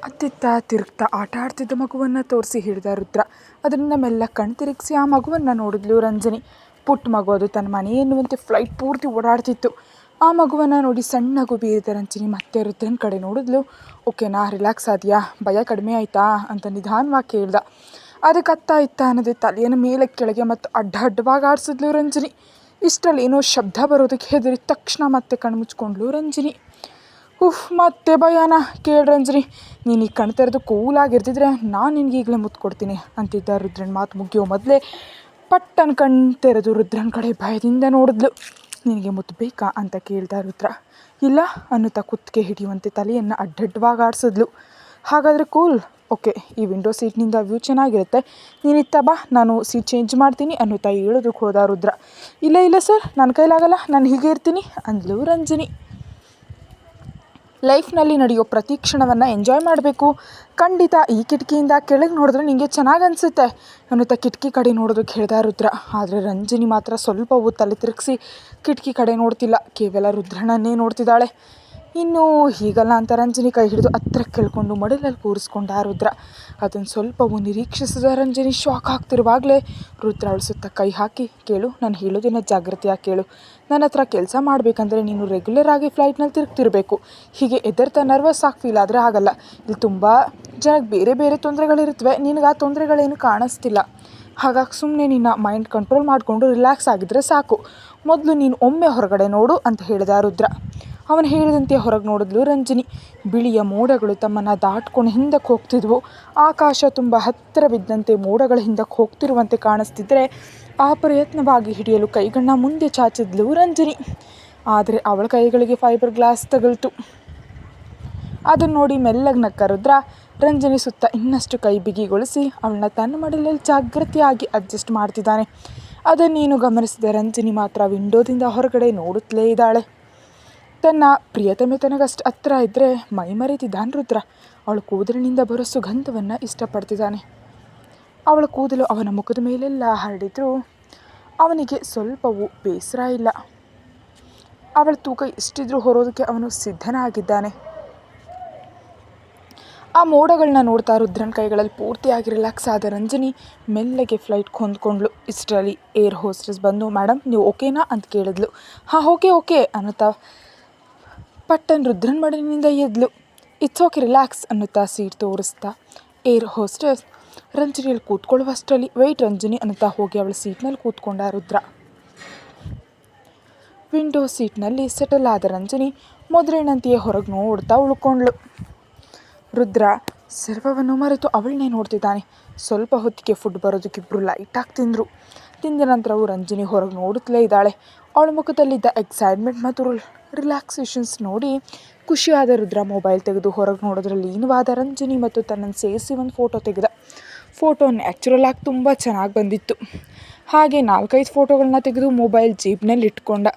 ಅತ್ತಿತ್ತ ತಿರುಗ್ತಾ ಆಟ ಆಡ್ತಿದ್ದ ಮಗುವನ್ನು ತೋರಿಸಿ ಹಿಡಿದ ರುದ್ರ. ಅದರಿಂದ ಮೆಲ್ಲ ಕಣ್ ತಿರುಗಿಸಿ ಆ ಮಗುವನ್ನು ನೋಡಿದ್ಲು ರಂಜನಿ. ಪುಟ್ಟ ಮಗು, ಅದು ತನ್ನ ಮನೆ ಎನ್ನುವಂತೆ ಫ್ಲೈಟ್ ಪೂರ್ತಿ ಓಡಾಡ್ತಿತ್ತು. ಆ ಮಗುವನ್ನು ನೋಡಿ ಸಣ್ಣಗೂ ಬೀರಿದ ರಂಜನಿ ಮತ್ತೆ ರುದ್ರನ ಕಡೆ ನೋಡಿದ್ಲು. ಓಕೆನಾ, ರಿಲ್ಯಾಕ್ಸ್ ಆದ್ಯಾ, ಭಯ ಕಡಿಮೆ ಆಯಿತಾ ಅಂತ ನಿಧಾನವಾಗಿ ಕೇಳ್ದ. ಅದಕ್ಕೆ ಅತ್ತ ಇತ್ತ ಅನ್ನೋದೇ ತಲೆಯನ್ನು ಮೇಲೆ ಕೆಳಗೆ ಮತ್ತು ಅಡ್ಡವಾಗಿ ಆಡಿಸಿದ್ಲು ರಂಜನಿ. ಇಷ್ಟರಲ್ಲಿ ಏನೋ ಶಬ್ದ ಬರೋದಕ್ಕೆ ಹೆದರಿ ತಕ್ಷಣ ಮತ್ತೆ ಕಣ್ಮುಚ್ಕೊಂಡ್ಲು ರಂಜನಿ. ಮತ್ತೆ ಭಯನಾ? ಕೇಳಿ ರಂಜನಿ, ನೀನು ಈಗ ಕಣ್ ತೆರೆದು ಕೂಲಾಗಿರ್ತಿದ್ರೆ ನಾನು ನಿನಗೆ ಈಗಲೇ ಮುತ್ತು ಕೊಡ್ತೀನಿ ಅಂತಿದ್ದ ರುದ್ರನ ಮಾತು ಮುಗಿಯೋ ಮೊದಲೇ ಪಟ್ಟನ ಕಣ್ ತೆರೆದು ರುದ್ರನ ಕಡೆ ಭಯದಿಂದ ನೋಡಿದ್ಲು. ನಿನಗೆ ಮುತ್ತು ಬೇಕಾ ಅಂತ ಕೇಳ್ದ ರುದ್ರ. ಇಲ್ಲ ಅನ್ನುತ್ತಾ ಕುತ್ತಿಗೆ ಹಿಡಿಯುವಂತೆ ತಲೆಯನ್ನು ಅಡ್ಡವಾಗಿ ಆಡಿಸಿದ್ಲು. ಹಾಗಾದರೆ ಕೂಲ್, ಓಕೆ, ಈ ವಿಂಡೋ ಸೀಟ್ನಿಂದ ವ್ಯೂ ಚೆನ್ನಾಗಿರುತ್ತೆ, ನೀನಿತ್ತ ಬಾ, ನಾನು ಸೀಟ್ ಚೇಂಜ್ ಮಾಡ್ತೀನಿ ಅನ್ನುತ್ತಾ ಹೇಳೋದಕ್ಕೆ ಹೋದ ರುದ್ರ. ಇಲ್ಲ ಸರ್, ನನ್ನ ಕೈಲಾಗಲ್ಲ, ನಾನು ಹೀಗೆ ಇರ್ತೀನಿ ಅಂದ್ಲು ರಂಜನಿ. ಲೈಫ್ನಲ್ಲಿ ನಡೆಯೋ ಪ್ರತಿ ಕ್ಷಣವನ್ನು ಎಂಜಾಯ್ ಮಾಡಬೇಕು. ಖಂಡಿತ ಈ ಕಿಟಕಿಯಿಂದ ಕೆಳಗೆ ನೋಡಿದ್ರೆ ನಿನಗೆ ಚೆನ್ನಾಗಿ ಅನಿಸುತ್ತೆ ಅನ್ನುತ್ತಾ ಕಿಟಕಿ ಕಡೆ ನೋಡೋದಕ್ಕೆ ಹೇಳ್ದ ರುದ್ರ. ಆದರೆ ರಂಜನಿ ಮಾತ್ರ ಸ್ವಲ್ಪವೂ ತಲೆ ತಿರುಗಿಸಿ ಕಿಟಕಿ ಕಡೆ ನೋಡ್ತಿಲ್ಲ, ಕೇವಲ ರುದ್ರನನ್ನೇ ನೋಡ್ತಿದ್ದಾಳೆ. ಇನ್ನು ಹೀಗಲ್ಲ ಅಂತ ರಂಜನಿ ಕೈ ಹಿಡಿದು ಹತ್ರ ಕೇಳ್ಕೊಂಡು ಮಡಲಲ್ಲಿ ಕೂರಿಸ್ಕೊಂಡ ರುದ್ರ. ಅದನ್ನು ಸ್ವಲ್ಪವೂ ನಿರೀಕ್ಷಿಸಿದ ರಂಜನಿ ಶಾಕ್ ಆಗ್ತಿರುವಾಗಲೇ ರುದ್ರ ಅವಳ ಸುತ್ತ ಕೈ ಹಾಕಿ, ಕೇಳು, ನಾನು ಹೇಳೋದನ್ನ ಜಾಗ್ರತೆಯಾಗಿ ಕೇಳು. ನನ್ನ ಹತ್ರ ಕೆಲಸ ಮಾಡಬೇಕಂದ್ರೆ ನೀನು ರೆಗ್ಯುಲರ್ ಆಗಿ ಫ್ಲೈಟ್ನಲ್ಲಿ ತಿರುಗ್ತಿರ್ಬೇಕು. ಹೀಗೆ ಎದರ್ತಾ ನರ್ವಸ್ ಆಗಿ ಫೀಲ್ ಆದರೆ ಆಗಲ್ಲ. ಇಲ್ಲಿ ತುಂಬ ಜನಕ್ಕೆ ಬೇರೆ ಬೇರೆ ತೊಂದರೆಗಳಿರುತ್ತವೆ, ನಿನಗೆ ಆ ತೊಂದರೆಗಳೇನು ಕಾಣಿಸ್ತಿಲ್ಲ. ಹಾಗಾಗಿ ಸುಮ್ಮನೆ ನಿನ್ನ ಮೈಂಡ್ ಕಂಟ್ರೋಲ್ ಮಾಡಿಕೊಂಡು ರಿಲ್ಯಾಕ್ಸ್ ಆಗಿದ್ದರೆ ಸಾಕು. ಮೊದಲು ನೀನು ಒಮ್ಮೆ ಹೊರಗಡೆ ನೋಡು ಅಂತ ಹೇಳಿದ ರುದ್ರ. ಅವನು ಹೇಳಿದಂತೆ ಹೊರಗೆ ನೋಡಿದ್ಲು ರಂಜನಿ. ಬಿಳಿಯ ಮೋಡಗಳು ತಮ್ಮನ್ನು ದಾಟ್ಕೊಂಡು ಹಿಂದಕ್ಕೆ ಹೋಗ್ತಿದ್ವು. ಆಕಾಶ ತುಂಬ ಹತ್ತಿರವಿದ್ದಂತೆ ಮೋಡಗಳ ಹಿಂದಕ್ಕೆ ಹೋಗ್ತಿರುವಂತೆ ಕಾಣಿಸ್ತಿದ್ರೆ ಆ ಪ್ರಯತ್ನವಾಗಿ ಹಿಡಿಯಲು ಕೈಗಳನ್ನ ಮುಂದೆ ಚಾಚಿದ್ಲು ರಂಜನಿ. ಆದರೆ ಅವಳ ಕೈಗಳಿಗೆ ಫೈಬರ್ ಗ್ಲಾಸ್ ತಗಲ್ತು. ಅದನ್ನು ನೋಡಿ ಮೆಲ್ಲಗೆ ನಕ್ಕ ರುದ್ರ. ರಂಜನಿ ಸುತ್ತ ಇನ್ನಷ್ಟು ಕೈ ಬಿಗಿಗೊಳಿಸಿ ಅವಳನ್ನ ತನ್ನ ಮಡಲಲ್ಲಿ ಜಾಗ್ರತೆಯಾಗಿ ಅಡ್ಜಸ್ಟ್ ಮಾಡ್ತಿದ್ದಾನೆ. ಅದನ್ನೇನು ಗಮನಿಸಿದ ರಂಜನಿ ಮಾತ್ರ ವಿಂಡೋದಿಂದ ಹೊರಗಡೆ ನೋಡುತ್ತಲೇ ಇದ್ದಾಳೆ. ತನ್ನ ಪ್ರಿಯತಮೆ ತನಗಷ್ಟು ಹತ್ತಿರ ಇದ್ದರೆ ಮೈ ಮರೆತಿದ್ದಾನೆ ರುದ್ರ. ಅವಳ ಕೂದಲಿನಿಂದ ಬರೋ ಸುಗಂಧವನ್ನು ಇಷ್ಟಪಡ್ತಿದ್ದಾನೆ. ಅವಳ ಕೂದಲು ಅವನ ಮುಖದ ಮೇಲೆಲ್ಲ ಹರಡಿದ್ರು ಅವನಿಗೆ ಸ್ವಲ್ಪವೂ ಬೇಸರ ಇಲ್ಲ. ಅವಳ ತೂಕ ಎಷ್ಟಿದ್ರೂ ಹೊರೋದಕ್ಕೆ ಅವನು ಸಿದ್ಧನಾಗಿದ್ದಾನೆ. ಆ ಮೋಡಗಳನ್ನ ನೋಡ್ತಾ ರುದ್ರನ ಕೈಗಳಲ್ಲಿ ಪೂರ್ತಿಯಾಗಿ ರಿಲ್ಯಾಕ್ಸ್ ಆದ ರಂಜನಿ ಮೆಲ್ಲಗೆ ಫ್ಲೈಟ್ಗೆ ಹೊಂದ್ಕೊಂಡ್ಳು. ಇಷ್ಟರಲ್ಲಿ ಏರ್ ಹೋಸ್ಟೆಸ್ ಬಂದು, ಮೇಡಮ್ ನೀವು ಓಕೆನಾ ಅಂತ ಕೇಳಿದ್ಲು. ಹಾಂ ಓಕೆ ಅನ್ನುತ್ತಾ ಪಟ್ಟನ್ ರುದ್ರನ ಮಡಿಲಿನಿಂದ ಎದ್ಲು. ಇಟ್ಸ್ ಓಕೆ, ರಿಲ್ಯಾಕ್ಸ್ ಅನ್ನುತ್ತಾ ಸೀಟ್ ತೋರಿಸ್ತಾ ಏರ್ ಹೋಸ್ಟೆಸ್ ರಂಜನಿಯಲ್ಲಿ ಕೂತ್ಕೊಳ್ಳುವಷ್ಟರಲ್ಲಿ ವೆಯ್ಟ್ ರಂಜನಿ ಅನ್ನುತ್ತಾ ಹೋಗಿ ಅವಳ ಸೀಟ್ನಲ್ಲಿ ಕೂತ್ಕೊಂಡ ರುದ್ರ. ವಿಂಡೋ ಸೀಟ್ನಲ್ಲಿ ಸೆಟಲ್ ಆದ ರಂಜನಿ ಮೊದಲಿನಂತೆಯೇ ಹೊರಗೆ ನೋಡ್ತಾ ಉಳ್ಕೊಂಡ್ಳು. ರುದ್ರ ಸರ್ವವನ್ನು ಮರೆತು ಅವಳನ್ನೇ ನೋಡ್ತಿದ್ದಾನೆ. ಸ್ವಲ್ಪ ಹೊತ್ತಿಗೆ ಫುಡ್ ಬರೋದಕ್ಕಿಬ್ಬರು ಲೈಟಾಗಿ ತಿಂದರು. ತಿಂದ ನಂತರವು ರಂಜನಿ ಹೊರಗೆ ನೋಡುತ್ತಲೇ ಇದ್ದಾಳೆ. ಅವಳ ಮುಖದಲ್ಲಿದ್ದ ಎಕ್ಸೈಟ್ಮೆಂಟ್ ಮತ್ತು ರಿಲ್ಯಾಕ್ಸೇಷನ್ಸ್ ನೋಡಿ ಖುಷಿಯಾದ ರುದ್ರ ಮೊಬೈಲ್ ತೆಗೆದು ಹೊರಗೆ ನೋಡೋದ್ರಲ್ಲಿ ಲೀನವಾದ ರಂಜನಿ ಮತ್ತು ತನ್ನನ್ನು ಸೇರಿಸಿ ಒಂದು ಫೋಟೋ ತೆಗೆದ. ಫೋಟೋ ನ್ಯಾಚುರಲ್ ಆಗಿ ತುಂಬ ಚೆನ್ನಾಗಿ ಬಂದಿತ್ತು. ಹಾಗೆ 4-5 ಫೋಟೋಗಳನ್ನ ತೆಗೆದು ಮೊಬೈಲ್ ಜೇಬ್ನಲ್ಲಿ ಇಟ್ಕೊಂಡ.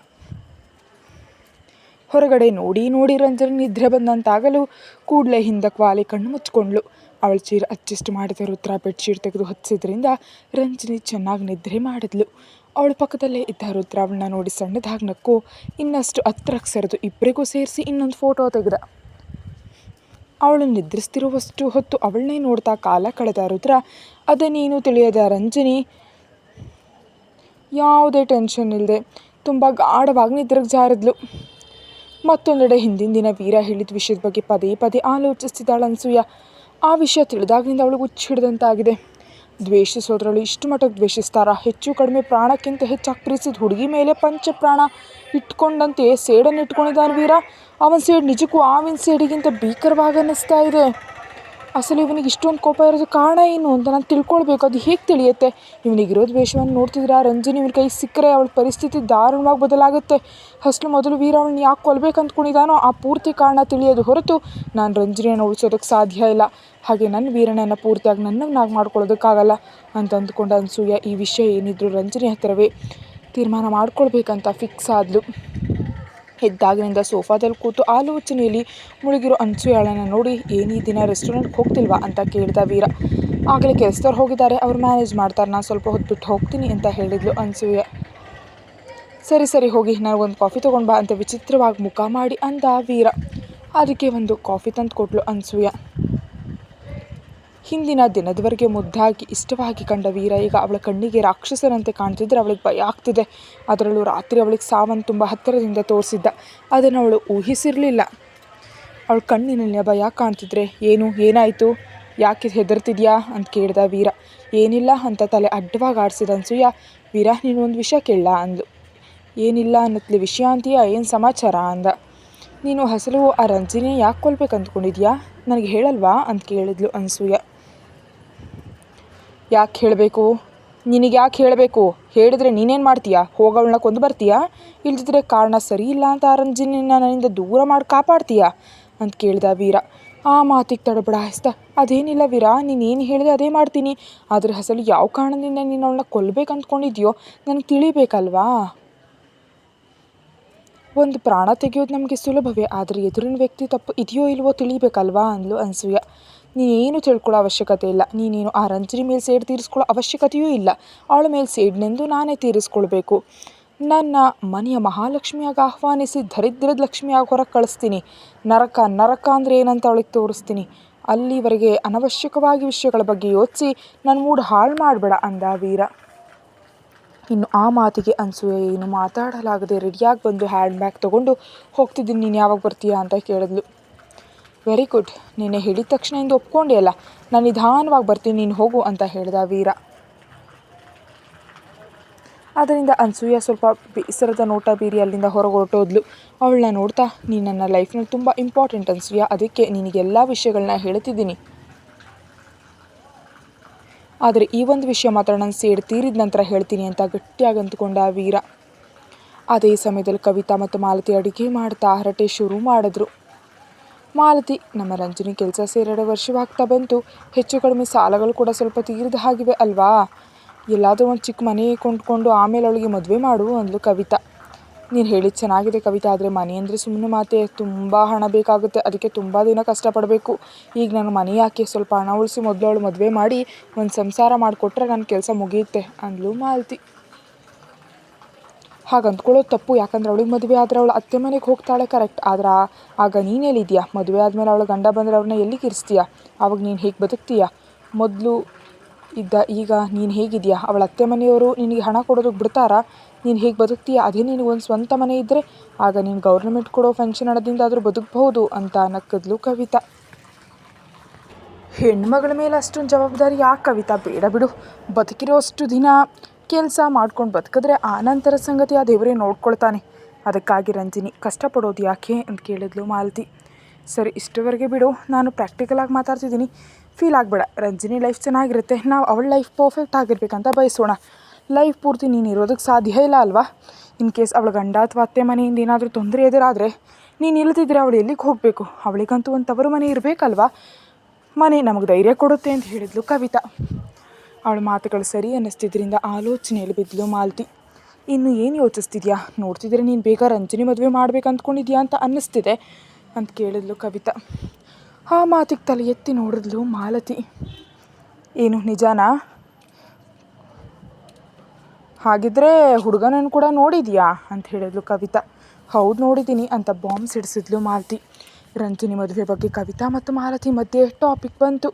ಹೊರಗಡೆ ನೋಡಿ ರಂಜನಿ ನಿದ್ರೆ ಬಂದಂತಾಗಲು ಕೂಡಲೇ ಹಿಂದಕ್ಕೆ ವಾಲಿ ಕಣ್ಣು ಮುಚ್ಕೊಂಡ್ಳು. ಅವಳ ಚೀರ ಅಡ್ಜಸ್ಟ್ ಮಾಡಿದ ರುದ್ರ ಬೆಡ್ಶೀಟ್ ತೆಗೆದು ಹೊತ್ತಿಸಿದ್ರಿಂದ ರಂಜನಿ ಚೆನ್ನಾಗಿ ನಿದ್ರೆ ಮಾಡಿದ್ಲು. ಅವಳ ಪಕ್ಕದಲ್ಲೇ ಇದ್ದ ರುದ್ರ ಅವಳನ್ನ ನೋಡಿ ಸಣ್ಣದಾಗಿ ನಕ್ಕು ಇನ್ನಷ್ಟು ಹತ್ರಕ್ಕೆ ಸರಿದು ಇಬ್ಬರಿಗೂ ಸೇರಿಸಿ ಇನ್ನೊಂದು ಫೋಟೋ ತೆಗೆದ. ಅವಳು ನಿದ್ರಿಸ್ತಿರುವಷ್ಟು ಹೊತ್ತು ಅವಳನ್ನೇ ನೋಡ್ತಾ ಕಾಲ ಕಳೆದ ರುದ್ರ. ಅದನ್ನೇನು ತಿಳಿಯದ ರಂಜನಿ ಯಾವುದೇ ಟೆನ್ಷನ್ ಇಲ್ಲದೆ ತುಂಬ ಗಾಢವಾಗಿ ನಿದ್ರೆಗೆ ಜಾರಿದ್ಲು. ಮತ್ತೊಂದೆಡೆ ಹಿಂದಿನ ದಿನ ವೀರ ಹೇಳಿದ ವಿಷಯದ ಬಗ್ಗೆ ಪದೇ ಆಲೋಚಿಸ್ತಿದ್ದಾಳೆ ಅನ್ಸೂಯ. ಆ ವಿಷಯ ತಿಳಿದಾಗಿನಿಂದ ಅವಳಿಗೆ ಹುಚ್ಚಿಡ್ದಂತಾಗಿದೆ. ದ್ವೇಷಿಸೋದ್ರಲ್ಲಿ ಇಷ್ಟು ಮಟ್ಟಕ್ಕೆ ದ್ವೇಷಿಸ್ತಾರ? ಹೆಚ್ಚು ಕಡಿಮೆ ಪ್ರಾಣಕ್ಕಿಂತ ಹೆಚ್ಚಾಗಿ ಪ್ರೀತಿಸಿದ ಹುಡುಗಿ ಮೇಲೆ ಪಂಚಪ್ರಾಣ ಇಟ್ಕೊಂಡಂತೆ ಸೇಡನ್ನು ಇಟ್ಕೊಂಡಿದ್ದಾನೆ ವೀರ. ಅವನ ಸೇಡು ನಿಜಕ್ಕೂ ಆವಿನ ಸೇಡಿಗಿಂತ ಭೀಕರವಾಗಿ ಅನ್ನಿಸ್ತಾ ಇದೆ. ಅಸಲು ಇವನಿಗೆ ಇಷ್ಟೊಂದು ಕೋಪ ಇರೋದು ಕಾರಣ ಏನು ಅಂತ ನಾನು ತಿಳ್ಕೊಳ್ಬೇಕು. ಅದು ಹೇಗೆ ತಿಳಿಯುತ್ತೆ? ಇವನಿಗಿರೋ ದ್ವೇಷವನ್ನು ನೋಡ್ತಿದ್ರೆ ರಂಜನಿ ಇವನ ಕೈ ಸಿಕ್ಕರೆ ಅವಳ ಪರಿಸ್ಥಿತಿ ದಾರುಣವಾಗಿ ಬದಲಾಗುತ್ತೆ. ಅಸಲು ಮೊದಲು ವೀರ ಅವಳನ್ನ ಯಾಕೆ ಕೊಲ್ಬೇಕು ಅಂದ್ಕೊಂಡಿದ್ದಾನೋ ಆ ಪೂರ್ತಿ ಕಾರಣ ತಿಳಿಯೋದು ಹೊರತು ನಾನು ರಂಜನಿಯನ್ನು ಉಳಿಸೋದಕ್ಕೆ ಸಾಧ್ಯ ಇಲ್ಲ. ಹಾಗೆ ನನ್ನ ವೀರನನ್ನು ಪೂರ್ತಿಯಾಗಿ ನನ್ನವನ್ನಾಗಿ ಮಾಡ್ಕೊಳ್ಳೋದಕ್ಕಾಗಲ್ಲ ಅಂತ ಅಂದ್ಕೊಂಡ ಅನ್ಸೂಯ ಈ ವಿಷಯ ಏನಿದ್ರು ರಂಜನಿ ಹತ್ತಿರವೇ ತೀರ್ಮಾನ ಮಾಡ್ಕೊಳ್ಬೇಕಂತ ಫಿಕ್ಸ್ ಆದ್ಲು. ಎದ್ದಾಗಿನಿಂದ ಸೋಫಾದಲ್ಲಿ ಕೂತು ಆಲೋಚನೆಯಲ್ಲಿ ಮುಳುಗಿರೋ ಅನ್ಸೂಯಾಳನ್ನು ನೋಡಿ, ಏನೀ ದಿನ ರೆಸ್ಟೋರೆಂಟ್ಗೆ ಹೋಗ್ತಿಲ್ವಾ ಅಂತ ಕೇಳಿದ ವೀರ. ಆಗಲೇ ಕೆಲಸದವ್ರು ಹೋಗಿದ್ದಾರೆ, ಅವ್ರು ಮ್ಯಾನೇಜ್ ಮಾಡ್ತಾರೆ, ನಾನು ಸ್ವಲ್ಪ ಹೊತ್ತು ಬಿಟ್ಟು ಹೋಗ್ತೀನಿ ಅಂತ ಹೇಳಿದ್ಲು ಅನ್ಸೂಯ. ಸರಿ ಹೋಗಿ ನನಗೊಂದು ಕಾಫಿ ತೊಗೊಂಡು ಬಾ ಅಂತ ವಿಚಿತ್ರವಾಗಿ ಮುಖ ಮಾಡಿ ಅಂದ ವೀರ. ಅದಕ್ಕೆ ಒಂದು ಕಾಫಿ ತಂದು ಕೊಟ್ಲು ಅನ್ಸೂಯ. ಹಿಂದಿನ ದಿನದವರೆಗೆ ಮುದ್ದಾಗಿ ಇಷ್ಟವಾಗಿ ಕಂಡ ವೀರ ಈಗ ಅವಳ ಕಣ್ಣಿಗೆ ರಾಕ್ಷಸನಂತೆ ಕಾಣ್ತಿದ್ರೆ ಅವಳಿಗೆ ಭಯ ಆಗ್ತಿದೆ. ಅದರಲ್ಲೂ ರಾತ್ರಿ ಅವಳಿಗೆ ಸಾವನ್ನು ತುಂಬ ಹತ್ತಿರದಿಂದ ತೋರಿಸಿದ್ದ. ಅದನ್ನು ಅವಳು ಊಹಿಸಿರಲಿಲ್ಲ. ಅವಳ ಕಣ್ಣಿನಲ್ಲಿ ಭಯ ಕಾಣ್ತಿದ್ರೆ ಏನಾಯಿತು, ಯಾಕೆ ಹೆದರ್ತಿದ್ಯಾ ಅಂತ ಕೇಳ್ದ ವೀರ. ಏನಿಲ್ಲ ಅಂತ ತಲೆ ಅಡ್ಡವಾಗಿ ಆಡಿಸಿದ ಅನ್ಸೂಯ. ವೀರ, ನೀನು ಒಂದು ವಿಷಯ ಕೇಳಲ್ಲ ಅಂದ್ಲು. ಏನಿಲ್ಲ ಅನ್ನತ್ಲಿ, ವಿಷಯ ಅಂತೀಯ, ಏನು ಸಮಾಚಾರ ಅಂದ. ನೀನು ಅಸಲು ಆ ರಂಜಿನಿ ಯಾಕೆ ಕೊಲ್ಬೇಕು ಅಂದ್ಕೊಂಡಿದ್ಯಾ, ನನಗೆ ಹೇಳಲ್ವಾ ಅಂತ ಕೇಳಿದ್ಲು ಅನ್ಸೂಯ. ಯಾಕೆ ಹೇಳಬೇಕು, ನಿನಗೆ ಯಾಕೆ ಹೇಳಬೇಕು, ಹೇಳಿದ್ರೆ ನೀನೇನು ಮಾಡ್ತೀಯಾ, ಹೋಗವಳನ್ನ ಕೊಂದು ಬರ್ತೀಯಾ, ಇಲ್ದಿದ್ರೆ ಕಾರಣ ಸರಿ ಇಲ್ಲ ಅಂತ ಆ ರಂಜಿನಿನ ನನ್ನಿಂದ ದೂರ ಮಾಡಿ ಕಾಪಾಡ್ತೀಯಾ ಅಂತ ಕೇಳ್ದ ವೀರ. ಆ ಮಾತಿಗೆ ತಡಬಡಾಯಿಸ್ದ. ಅದೇನಿಲ್ಲ ವೀರ, ನೀನೇನು ಹೇಳಿದೆ ಅದೇ ಮಾಡ್ತೀನಿ. ಆದರೆ ಅಸಲು ಯಾವ ಕಾರಣದಿಂದ ನೀನು ಅವಳನ್ನ ಕೊಲ್ಬೇಕು ಅಂದ್ಕೊಂಡಿದ್ಯೋ ನನಗೆ ತಿಳಿಬೇಕಲ್ವಾ. ಒಂದು ಪ್ರಾಣ ತೆಗೆಯೋದು ನಮಗೆ ಸುಲಭವೇ, ಆದರೆ ಎದುರಿನ ವ್ಯಕ್ತಿ ತಪ್ಪು ಇದೆಯೋ ಇಲ್ವೋ ತಿಳಿಬೇಕಲ್ವಾ ಅಂದ್ಲು ಅನ್ಸೂಯ. ನೀನೇನು ತಿಳ್ಕೊಳ್ಳೋ ಅವಶ್ಯಕತೆ ಇಲ್ಲ. ನೀನೇನು ಆ ರಂಜಿನಿ ಮೇಲೆ ಸೇಡು ತೀರಿಸ್ಕೊಳ್ಳೋ ಅವಶ್ಯಕತೆಯೂ ಇಲ್ಲ. ಅವಳ ಮೇಲೆ ಸೇಡಿನೆಂದು ನಾನೇ ತೀರಿಸ್ಕೊಳ್ಬೇಕು. ನನ್ನ ಮನೆಯ ಮಹಾಲಕ್ಷ್ಮಿಯಾಗಿ ಆಹ್ವಾನಿಸಿ ದರಿದ್ರದ ಲಕ್ಷ್ಮಿಯಾಗಿ ಹೊರಗೆ ಕಳಿಸ್ತೀನಿ. ನರಕ ಅಂದರೆ ಏನಂತ ಅವಳಿಗೆ ತೋರಿಸ್ತೀನಿ. ಅಲ್ಲಿವರೆಗೆ ಅನವಶ್ಯಕವಾಗಿ ವಿಷಯಗಳ ಬಗ್ಗೆ ಯೋಚಿಸಿ ನನ್ನ ಮೂಡ್ ಹಾಳು ಮಾಡಬೇಡ ಅಂದ ವೀರ. ಇನ್ನು ಆ ಮಾತಿಗೆ ಅನ್ಸೂಯ ಏನು ಮಾತಾಡಲಾಗದೆ ರೆಡಿಯಾಗಿ ಬಂದು ಹ್ಯಾಂಡ್ ಬ್ಯಾಗ್ ತೊಗೊಂಡು ಹೋಗ್ತಿದ್ದೀನಿ, ನೀನು ಯಾವಾಗ ಬರ್ತೀಯಾ ಅಂತ ಕೇಳಿದ್ಲು. ವೆರಿ ಗುಡ್, ನಿನ್ನೆ ಹೇಳಿದ ತಕ್ಷಣ ಇಂದು ಒಪ್ಕೊಂಡೆ ಅಲ್ಲ, ನಾನು ನಿಧಾನವಾಗಿ ಬರ್ತೀನಿ, ನೀನು ಹೋಗು ಅಂತ ಹೇಳ್ದ ವೀರ. ಅದರಿಂದ ಅನ್ಸೂಯ ಸ್ವಲ್ಪ ಬೇಸರದ ನೋಟ ಬೀರಿ ಅಲ್ಲಿಂದ ಹೊರಗೆ ಹೊರಟೋದ್ಲು. ಅವಳನ್ನ ನೋಡ್ತಾ, ನೀನು ನನ್ನ ಲೈಫ್ನಲ್ಲಿ ತುಂಬ ಇಂಪಾರ್ಟೆಂಟ್ ಅನ್ಸೂಯ, ಅದಕ್ಕೆ ನಿನಗೆಲ್ಲ ವಿಷಯಗಳನ್ನ ಹೇಳ್ತಿದ್ದೀನಿ. ಆದರೆ ಈ ಒಂದು ವಿಷಯ ಮಾತ್ರ ನಾನು ಸೇಡು ತೀರಿದ ನಂತರ ಹೇಳ್ತೀನಿ ಅಂತ ಗಟ್ಟಿಯಾಗಿ ಅಂದ್ಕೊಂಡ ವೀರ. ಅದೇ ಸಮಯದಲ್ಲಿ ಕವಿತಾ ಮತ್ತು ಮಾಲತಿ ಅಡುಗೆ ಮಾಡ್ತಾ ಹರಟೆ ಶುರು ಮಾಡಿದ್ರು. ಮಾಲತಿ, ನಮ್ಮ ರಂಜಿನಿ ಕೆಲಸ ಸೇರಿ 2 ವರ್ಷವಾಗ್ತಾ ಬಂತು. ಹೆಚ್ಚು ಕಡಿಮೆ ಸಾಲಗಳು ಕೂಡ ಸ್ವಲ್ಪ ತೀರಿದ ಹಾಗಿವೆ ಅಲ್ವಾ. ಎಲ್ಲಾದರೂ ಒಂದು ಚಿಕ್ಕ ಮನೆ ಕೊಂಡ್ಕೊಂಡು ಆಮೇಲೆ ಅವಳಿಗೆ ಮದುವೆ ಮಾಡು ಅಂದ್ಲು ಕವಿತಾ. ನೀನು ಹೇಳಿದ್ದು ಚೆನ್ನಾಗಿದೆ ಕವಿತಾ, ಆದರೆ ಮನೆ ಅಂದರೆ ಸುಮ್ಮನೆ ಮಾತೆ, ತುಂಬ ಹಣ ಬೇಕಾಗುತ್ತೆ, ಅದಕ್ಕೆ ತುಂಬ ದಿನ ಕಷ್ಟಪಡಬೇಕು. ಈಗ ನಾನು ಮನೆ ಯಾಕೆ, ಸ್ವಲ್ಪ ಹಣ ಉಳಿಸಿ ಮೊದಲು ಅವಳು ಮದುವೆ ಮಾಡಿ ಒಂದು ಸಂಸಾರ ಮಾಡಿಕೊಟ್ರೆ ನನ್ನ ಕೆಲಸ ಮುಗಿಯುತ್ತೆ ಅಂದ್ಲು ಮಾಲತಿ. ಹಾಗೆ ಅಂದ್ಕೊಳ್ಳೋದು ತಪ್ಪು, ಯಾಕಂದ್ರೆ ಅವಳಿಗೆ ಮದುವೆ ಆದರೆ ಅವಳು ಅತ್ತೆ ಮನೆಗೆ ಹೋಗ್ತಾಳೆ ಕರೆಕ್ಟ್, ಆದ್ರೆ ಆಗ ನೀನೆಲ್ಲಿದೆಯಾ, ಮದುವೆ ಆದಮೇಲೆ ಅವಳು ಗಂಡ ಬಂದರೆ ಅವ್ರನ್ನ ಎಲ್ಲಿಗೆ ಇರಿಸ್ತೀಯ, ಆವಾಗ ನೀನು ಹೇಗೆ ಬದುಕ್ತೀಯ, ಮೊದಲು ಇದ್ದ ಈಗ ನೀನು ಹೇಗಿದೆಯಾ, ಅವಳ ಅತ್ತೆ ಮನೆಯವರು ನಿನಗೆ ಹಣ ಕೊಡೋದಕ್ಕೆ ಬಿಡ್ತಾರಾ, ನೀನು ಹೇಗೆ ಬದುಕ್ತೀಯ, ಅದೇ ನಿನಗೊಂದು ಸ್ವಂತ ಮನೆ ಇದ್ದರೆ ಆಗ ನೀನು ಗೌರ್ಮೆಂಟ್ ಕೊಡೋ ಪೆನ್ಷನ್ ಹಣದಿಂದ ಆದರೂ ಬದುಕಬಹುದು ಅಂತ ನಕ್ಕದ್ಲು ಕವಿತಾ. ಹೆಣ್ಮಗಳ ಮೇಲೆ ಅಷ್ಟೊಂದು ಜವಾಬ್ದಾರಿ ಯಾಕೆ ಕವಿತಾ, ಬೇಡ ಬಿಡು, ಬದುಕಿರೋ ಅಷ್ಟು ದಿನ ಕೆಲಸ ಮಾಡ್ಕೊಂಡು ಬದುಕಿದ್ರೆ ಆನಂತರ ಸಂಗತಿ ಆ ದೇವರೇ ನೋಡ್ಕೊಳ್ತಾನೆ, ಅದಕ್ಕಾಗಿ ರಂಜಿನಿ ಕಷ್ಟಪಡೋದು ಯಾಕೆ ಅಂತ ಕೇಳಿದ್ಲು ಮಾಲತಿ. ಸರಿ, ಇಷ್ಟವರೆಗೆ ಬಿಡು, ನಾನು ಪ್ರಾಕ್ಟಿಕಲಾಗಿ ಮಾತಾಡ್ತಿದ್ದೀನಿ, ಫೀಲ್ ಆಗಬೇಡ. ರಂಜಿನಿ ಲೈಫ್ ಚೆನ್ನಾಗಿರುತ್ತೆ, ನಾವು ಅವಳ ಲೈಫ್ ಪರ್ಫೆಕ್ಟ್ ಆಗಿರ್ಬೇಕಂತ ಬಯಸೋಣ. ಲೈಫ್ ಪೂರ್ತಿ ನೀನು ಇರೋದಕ್ಕೆ ಸಾಧ್ಯ ಇಲ್ಲ ಅಲ್ವಾ. ಇನ್ ಕೇಸ್ ಅವಳ ಗಂಡ ಅಥವಾ ಅತ್ತೆ ಮನೆಯಿಂದ ಏನಾದರೂ ತೊಂದರೆ ಎದುರಾದರೆ ನೀನು ಇಲ್ದಿದ್ರೆ ಅವಳು ಎಲ್ಲಿಗೆ ಹೋಗಬೇಕು, ಅವಳಿಗಂತೂ ಒಂದು ತವರು ಮನೆ ಇರಬೇಕಲ್ವಾ. ಮನೆ ನಮಗೆ ಧೈರ್ಯ ಕೊಡುತ್ತೆ ಅಂತ ಹೇಳಿದ್ಲು ಕವಿತಾ. ಅವಳ ಮಾತುಗಳು ಸರಿ ಅನ್ನಿಸ್ತಿದ್ರಿಂದ ಆಲೋಚನೆಯಲ್ಲಿ ಬಿದ್ದಲು ಮಾಲತಿ. ಇನ್ನು ಏನು ಯೋಚಿಸ್ತಿದ್ಯಾ, ನೋಡ್ತಿದ್ರೆ ನೀನು ಬೇಗ ರಂಜಿನಿ ಮದುವೆ ಮಾಡ್ಬೇಕು ಅಂದ್ಕೊಂಡಿದ್ಯಾ ಅಂತ ಅನ್ನಿಸ್ತಿದೆ ಅಂತ ಕೇಳಿದ್ಲು ಕವಿತಾ. ಆ ಮಾತಿಗೆ ತಲೆ ಎತ್ತಿ ನೋಡಿದ್ಲು ಮಾಲತಿ. ಏನು ನಿಜಾನಾ, ಹಾಗಿದ್ರೆ ಹುಡುಗನನ್ನು ಕೂಡ ನೋಡಿದ್ಯಾ ಅಂತ ಹೇಳಿದ್ಲು ಕವಿತಾ. ಹೌದು ನೋಡಿದ್ದೀನಿ ಅಂತ ಬಾಂಬ್ ಸಿಡಿಸಿದ್ಲು ಮಾಲತಿ. ರಂಜಿನಿ ಮದುವೆ ಬಗ್ಗೆ ಕವಿತಾ ಮತ್ತು ಮಾಲತಿ ಮಧ್ಯೆ ಟಾಪಿಕ್ ಬಂತು.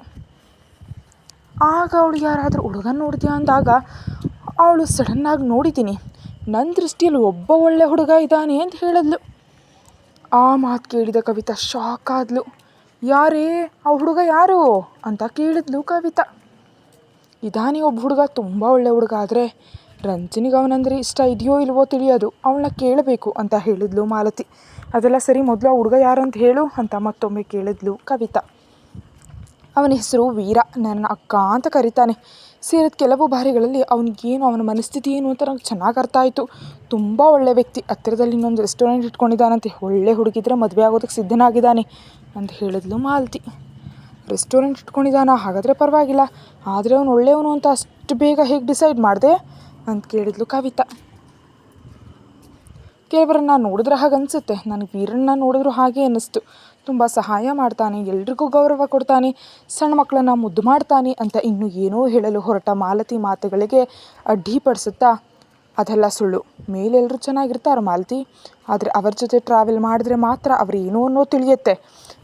ಆಗ ಅವಳು ಯಾರಾದರೂ ಹುಡುಗನ ನೋಡಿದ್ಯಾ ಅಂದಾಗ ಅವಳು ಸಡನ್ನಾಗಿ ನೋಡಿದ್ದೀನಿ, ನನ್ನ ದೃಷ್ಟಿಯಲ್ಲಿ ಒಬ್ಬ ಒಳ್ಳೆ ಹುಡುಗ ಇದ್ದಾನೆ ಅಂತ ಹೇಳಿದ್ಲು. ಆ ಮಾತು ಕೇಳಿದ ಕವಿತಾ ಶಾಕ್ ಆದ್ಲು. ಯಾರೇ ಆ ಹುಡುಗ, ಯಾರು ಅಂತ ಕೇಳಿದ್ಲು ಕವಿತಾ. ಇದಾನೆ ಒಬ್ಬ ಹುಡುಗ, ತುಂಬ ಒಳ್ಳೆ ಹುಡುಗ, ಆದರೆ ರಂಜಿನಿಗೆ ಅವನಂದರೆ ಇಷ್ಟ ಇದೆಯೋ ಇಲ್ವೋ ತಿಳಿಯೋದು, ಅವಳನ್ನ ಕೇಳಬೇಕು ಅಂತ ಹೇಳಿದ್ಲು ಮಾಲತಿ. ಅದೆಲ್ಲ ಸರಿ, ಮೊದಲು ಆ ಹುಡುಗ ಯಾರು ಅಂತ ಹೇಳು ಅಂತ ಮತ್ತೊಮ್ಮೆ ಕೇಳಿದ್ಲು ಕವಿತಾ. ಅವನ ಹೆಸರು ವೀರ, ನನ್ನ ಅಕ್ಕ ಅಂತ ಕರೀತಾನೆ. ಸೇರಿದ ಕೆಲವು ಬಾರಿಗಳಲ್ಲಿ ಅವನಿಗೇನು, ಅವನ ಮನಸ್ಥಿತಿ ಏನು ಅಂತ ನಂಗೆ ಚೆನ್ನಾಗಿ ಅರ್ಥ ಆಯಿತು. ತುಂಬ ಒಳ್ಳೆ ವ್ಯಕ್ತಿ, ಹತ್ತಿರದಲ್ಲಿ ಇನ್ನೊಂದು ರೆಸ್ಟೋರೆಂಟ್ ಇಟ್ಕೊಂಡಿದ್ದಾನಂತೆ, ಒಳ್ಳೆ ಹುಡುಗಿದ್ರೆ ಮದುವೆ ಆಗೋದಕ್ಕೆ ಸಿದ್ಧನಾಗಿದ್ದಾನೆ ಅಂತ ಹೇಳಿದ್ಲು ಮಾಲತಿ. ರೆಸ್ಟೋರೆಂಟ್ ಇಟ್ಕೊಂಡಿದ್ದಾನ, ಹಾಗಾದರೆ ಪರವಾಗಿಲ್ಲ, ಆದರೆ ಅವನು ಒಳ್ಳೆಯವನು ಅಂತ ಅಷ್ಟು ಬೇಗ ಹೇಗೆ ಡಿಸೈಡ್ ಮಾಡಿದೆ ಅಂತ ಕೇಳಿದ್ಲು ಕವಿತಾ. ಕೆಲವರನ್ನ ನೋಡಿದ್ರೆ ಹಾಗೆ ಅನಿಸುತ್ತೆ, ನನಗೆ ವೀರನ್ನ ನೋಡಿದ್ರು ಹಾಗೆ ಅನ್ನಿಸ್ತು. ತುಂಬ ಸಹಾಯ ಮಾಡ್ತಾನೆ, ಎಲ್ರಿಗೂ ಗೌರವ ಕೊಡ್ತಾನೆ, ಸಣ್ಣ ಮಕ್ಕಳನ್ನ ಮುದ್ದು ಮಾಡ್ತಾನೆ ಅಂತ ಇನ್ನೂ ಏನೋ ಹೇಳಲು ಹೊರಟ ಮಾಲತಿ ಮಾತುಗಳಿಗೆ ಅಡ್ಡಿಪಡಿಸುತ್ತಾ, ಅದೆಲ್ಲ ಸುಳ್ಳು, ಮೇಲೆಲ್ಲರೂ ಚೆನ್ನಾಗಿರ್ತಾರೆ ಮಾಲತಿ, ಆದರೆ ಅವ್ರ ಜೊತೆ ಟ್ರಾವೆಲ್ ಮಾಡಿದ್ರೆ ಮಾತ್ರ ಅವ್ರು ಏನೋ ಅನ್ನೋ ತಿಳಿಯುತ್ತೆ.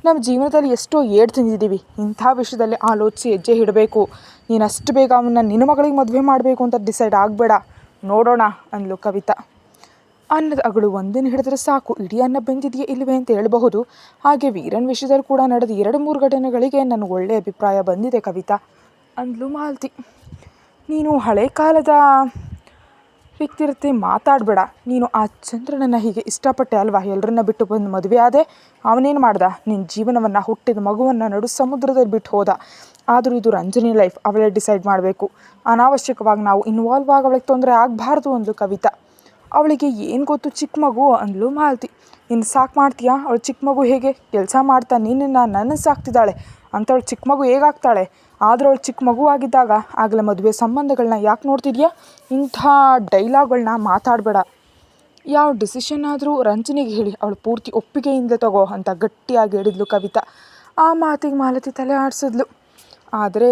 ನಮ್ಮ ಜೀವನದಲ್ಲಿ ಎಷ್ಟೋ ಏಟು ತಿಂದಿದ್ದೀವಿ. ಇಂಥ ವಿಷಯದಲ್ಲಿ ಆಲೋಚಿಸಿ ಹೆಜ್ಜೆ ಇಡಬೇಕು. ನೀನು ಅಷ್ಟು ಬೇಗ ಅವನ್ನ ನಿನ್ನ ಮಗಳಿಗೆ ಮದುವೆ ಮಾಡಬೇಕು ಅಂತ ಡಿಸೈಡ್ ಆಗಬೇಡ, ನೋಡೋಣ ಅಂದ್ಲು ಕವಿತಾ. ಅನ್ನದ ಅಗಳು ಒಂದನ್ನು ಹಿಡಿದ್ರೆ ಸಾಕು, ಇಡೀ ಅನ್ನ ಬೆಂದಿದೆಯೇ ಇಲ್ಲವೇ ಅಂತ ಹೇಳಬಹುದು. ಹಾಗೆ ವೀರನ್ ವಿಷಯದಲ್ಲಿ ಕೂಡ ನಡೆದ 2-3 ಘಟನೆಗಳಿಗೆ ನನಗೆ ಒಳ್ಳೆಯ ಅಭಿಪ್ರಾಯ ಬಂದಿದೆ ಕವಿತಾ ಅಂದ್ಲು ಮಾಲತಿ. ನೀನು ಹಳೆ ಕಾಲದ ವ್ಯಕ್ತಿರತೆ ಮಾತಾಡಬೇಡ. ನೀನು ಆ ಚಂದ್ರನನ್ನು ಹೀಗೆ ಇಷ್ಟಪಟ್ಟೆ ಅಲ್ವಾ? ಎಲ್ಲರನ್ನ ಬಿಟ್ಟು ಬಂದು ಮದುವೆ ಆದೆ. ಅವನೇನು ಮಾಡ್ದ? ನಿನ್ನ ಜೀವನವನ್ನು, ಹುಟ್ಟಿದ ಮಗುವನ್ನು ನಡು ಸಮುದ್ರದಲ್ಲಿ ಬಿಟ್ಟು ಹೋದ. ಆದರೂ ಇದು ರಂಜನಿ ಲೈಫ್, ಅವಳೇ ಡಿಸೈಡ್ ಮಾಡಬೇಕು. ಅನಾವಶ್ಯಕವಾಗಿ ನಾವು ಇನ್ವಾಲ್ವ್ ಆಗಿ ಅವಳಿಗೆ ತೊಂದರೆ ಆಗಬಾರ್ದು ಅಂದ್ಲು ಕವಿತಾ. ಅವಳಿಗೆ ಏನು ಗೊತ್ತು, ಚಿಕ್ಕ ಮಗು ಅಂದ್ಲು ಮಾಲತಿ. ಇನ್ನು ಸಾಕು ಮಾಡ್ತೀಯಾ? ಅವಳು ಚಿಕ್ಕ ಮಗು ಹೇಗೆ ಕೆಲಸ ಮಾಡ್ತಾ ನಿನ್ನನ್ನು ನನ್ನ ಸಾಕ್ತಿದ್ದಾಳೆ ಅಂಥವಳು ಚಿಕ್ಕ ಮಗು ಹೇಗಾಗ್ತಾಳೆ? ಆದರೂ ಅವಳು ಚಿಕ್ಕ ಮಗು ಆಗಿದ್ದಾಗ ಆಗಲೇ ಮದುವೆ ಸಂಬಂಧಗಳನ್ನ ಯಾಕೆ ನೋಡ್ತಿದ್ಯಾ? ಇಂಥ ಡೈಲಾಗ್ಗಳನ್ನ ಮಾತಾಡಬೇಡ. ಯಾವ ಡಿಸಿಷನ್ ಆದರೂ ರಂಜನಿಗೆ ಹೇಳಿ, ಅವಳು ಪೂರ್ತಿ ಒಪ್ಪಿಗೆಯಿಂದ ತಗೋ ಅಂತ ಗಟ್ಟಿಯಾಗಿ ಹೇಳಿದ್ಲು ಕವಿತಾ. ಆ ಮಾತಿಗೆ ಮಾಲತಿ ತಲೆ ಆಡಿಸಿದ್ಲು. ಆದರೆ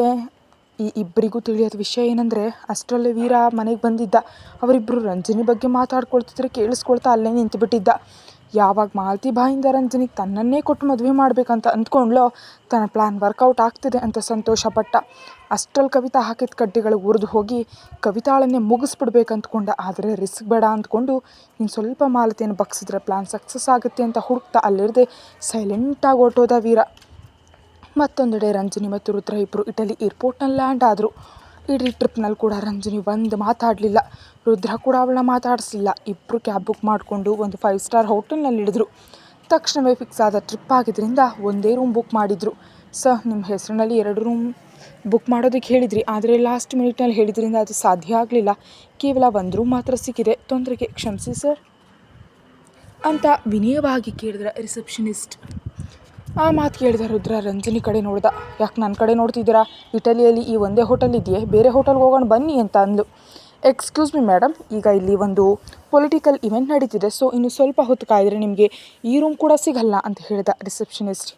ಈ ಇಬ್ಬರಿಗೂ ತಿಳಿಯೋದ ವಿಷಯ ಏನಂದರೆ, ಅಷ್ಟರಲ್ಲೇ ವೀರ ಮನೆಗೆ ಬಂದಿದ್ದ. ಅವರಿಬ್ಬರು ರಂಜನಿ ಬಗ್ಗೆ ಮಾತಾಡ್ಕೊಳ್ತಿದ್ರೆ ಕೇಳಿಸ್ಕೊಳ್ತಾ ಅಲ್ಲೇ ನಿಂತುಬಿಟ್ಟಿದ್ದ. ಯಾವಾಗ ಮಾಲತಿ ಬಾಯಿಂದ ರಂಜನಿಗೆ ತನ್ನನ್ನೇ ಕೊಟ್ಟು ಮದುವೆ ಮಾಡಬೇಕಂತ ಅಂದ್ಕೊಂಡ್ಲೋ, ತನ್ನ ಪ್ಲ್ಯಾನ್ ವರ್ಕೌಟ್ ಆಗ್ತಿದೆ ಅಂತ ಸಂತೋಷಪಟ್ಟ. ಅಷ್ಟರಲ್ಲಿ ಕವಿತಾ ಹಾಕಿದ ಕಡ್ಡಿಗಳು ಉರಿದು ಹೋಗಿ ಕವಿತಾಳನ್ನೇ ಮುಗಿಸ್ಬಿಡ್ಬೇಕಂತ್ಕೊಂಡ. ಆದರೆ ರಿಸ್ಕ್ ಬೇಡ ಅಂದ್ಕೊಂಡು ಇನ್ನು ಸ್ವಲ್ಪ ಮಾಲತಿಯನ್ನು ಬಗ್ಸಿದ್ರೆ ಪ್ಲ್ಯಾನ್ ಸಕ್ಸಸ್ ಆಗುತ್ತೆ ಅಂತ ಹುಡುಕ್ತಾ ಅಲ್ಲಿರದೆ ಸೈಲೆಂಟಾಗಿ ಹೊರಟೋದ ವೀರ. ಮತ್ತೊಂದೆಡೆ ರಂಜನಿ ಮತ್ತು ರುದ್ರ ಇಬ್ಬರು ಇಟಲಿ ಏರ್ಪೋರ್ಟ್ನಲ್ಲಿ ಲ್ಯಾಂಡ್ ಆದರು. ಇಡೀ ಟ್ರಿಪ್ನಲ್ಲಿ ಕೂಡ ರಂಜನಿ ಒಂದು ಮಾತಾಡಲಿಲ್ಲ, ರುದ್ರ ಕೂಡ ಅವಳನ್ನ ಮಾತಾಡಿಸಲಿಲ್ಲ. ಇಬ್ಬರು ಕ್ಯಾಬ್ ಬುಕ್ ಮಾಡಿಕೊಂಡು ಒಂದು 5 ಸ್ಟಾರ್ ಹೋಟೆಲ್ನಲ್ಲಿ ಇಳಿದ್ರು. ತಕ್ಷಣವೇ ಫಿಕ್ಸ್ ಆದ ಟ್ರಿಪ್ ಆಗಿದ್ದರಿಂದ ಒಂದೇ ರೂಮ್ ಬುಕ್ ಮಾಡಿದರು. ನಿಮ್ಮ ಹೆಸರಿನಲ್ಲಿ 2 ರೂಮ್ ಬುಕ್ ಮಾಡೋದಕ್ಕೆ ಹೇಳಿದ್ರಿ, ಆದರೆ ಲಾಸ್ಟ್ ಮಿನಿಟ್ನಲ್ಲಿ ಹೇಳಿದ್ರಿಂದ ಅದು ಸಾಧ್ಯ ಆಗಲಿಲ್ಲ. ಕೇವಲ 1 ರೂಮ್ ಮಾತ್ರ ಸಿಕ್ಕಿದೆ. ತೊಂದರೆಗೆ ಕ್ಷಮಿಸಿ ಸರ್ ಅಂತ ವಿನಯವಾಗಿ ಕೇಳಿದ್ರ ರಿಸೆಪ್ಷನಿಸ್ಟ್. ಆ ಮಾತು ಕೇಳಿದ ರುದ್ರ ರಂಜನಿ ಕಡೆ ನೋಡ್ದ. ಯಾಕೆ ನನ್ನ ಕಡೆ ನೋಡ್ತಿದ್ದೀರಾ? ಇಟಲಿಯಲ್ಲಿ ಈ ಒಂದೇ ಹೋಟೆಲ್ ಇದೆಯೇ? ಬೇರೆ ಹೋಟೆಲ್ಗೆ ಹೋಗೋಣ ಬನ್ನಿ ಅಂತ ಅಂದ್ಲು. ಎಕ್ಸ್ಕ್ಯೂಸ್ ಮಿ ಮೇಡಮ್, ಈಗ ಇಲ್ಲಿ ಒಂದು ಪೊಲಿಟಿಕಲ್ ಇವೆಂಟ್ ನಡೀತಿದೆ, ಸೊ ಇನ್ನು ಸ್ವಲ್ಪ ಹೊತ್ತು ಕಾಯ್ದರೆ ನಿಮಗೆ ಈ ರೂಮ್ ಕೂಡ ಸಿಗಲ್ಲ ಅಂತ ಹೇಳಿದ ರಿಸೆಪ್ಷನಿಸ್ಟ್.